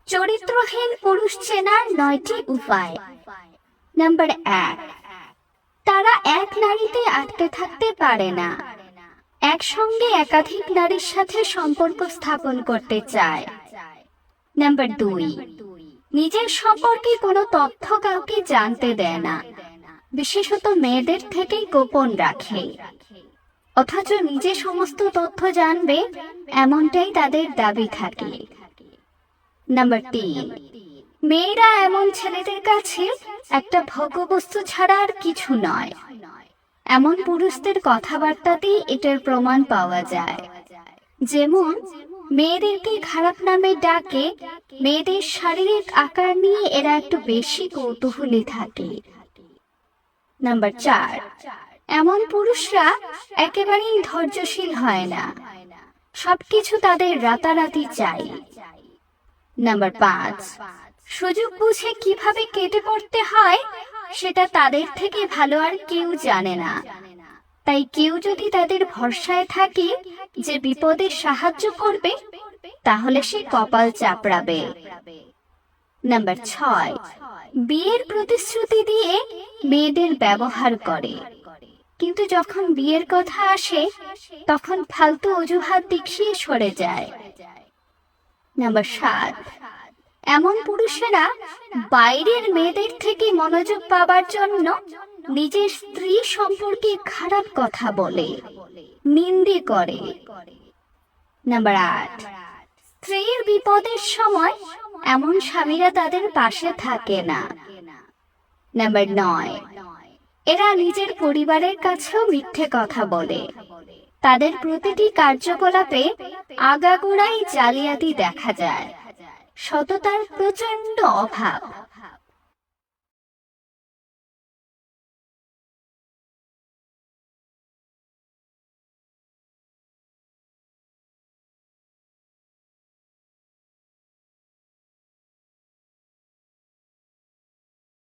চরিত্রহীন পুরুষ চেনার 9টি উপায়। নাম্বার 1, তারা এক নারীতে আটকে থাকতে পারে না, একসঙ্গে একাধিক নারীর সাথে সম্পর্ক স্থাপন করতে চায়। নাম্বার 2, নিজের সম্পর্কে কোনো তথ্য কাউকে জানতে দেয় না, বিশেষত মেয়েদের থেকেই গোপন রাখে, অথচ নিজে সমস্ত তথ্য জানবে এমনটাই তাদের দাবি থাকে। নাম্বার 3, মেয়েরা এমন ছেলেদের কাছে একটা ভোগ্যবস্তু ছাড়া আর কিছু নয়। এমন পুরুষদের কথাবার্তাতেই এটার প্রমাণ পাওয়া যায়। যেমন মেয়েদেরকে খারাপ নামে ডাকে, মেয়েদের শারীরিক আকার নিয়ে এরা একটু বেশি কৌতূহলী থাকে। নাম্বার 4, এমন পুরুষরা একেবারেই ধৈর্যশীল হয় না, সবকিছু তাদের রাতারাতি চাই। নাম্বার 5, সুযোগ বুঝে কিভাবে কেটে পড়তে হয় সেটা তাদের থেকে ভালো আর কেউ জানে না, তাই কেউ যদি তাদের ভরসায় থাকে যে বিপদে সাহায্য করবে, তাহলে সে কপাল চাপড়াবে। নাম্বার 6, বিয়ের প্রতিশ্রুতি দিয়ে মেয়েদের ব্যবহার করে, কিন্তু যখন বিয়ের কথা আসে তখন ফালতু অজুহাত দেখিয়ে সরে যায়। নাম্বার 7, এমন পুরুষেরা বাইরের মেয়েদের থেকে মনোযোগ পাবার জন্য নিজের স্ত্রী সম্পর্কে খারাপ কথা বলে, নিন্দে করে। নাম্বার 8, স্ত্রীর বিপদের সময় এমন স্বামীরা তাদের পাশে থাকে না। নাম্বার 9, এরা নিজের পরিবারের কাছেও মিথ্যে কথা বলে, তাদের প্রতিটি কার্যকলাপে আগাগোড়াই জালিয়াতি দেখা যায়, সততার প্রচন্ড অভাব।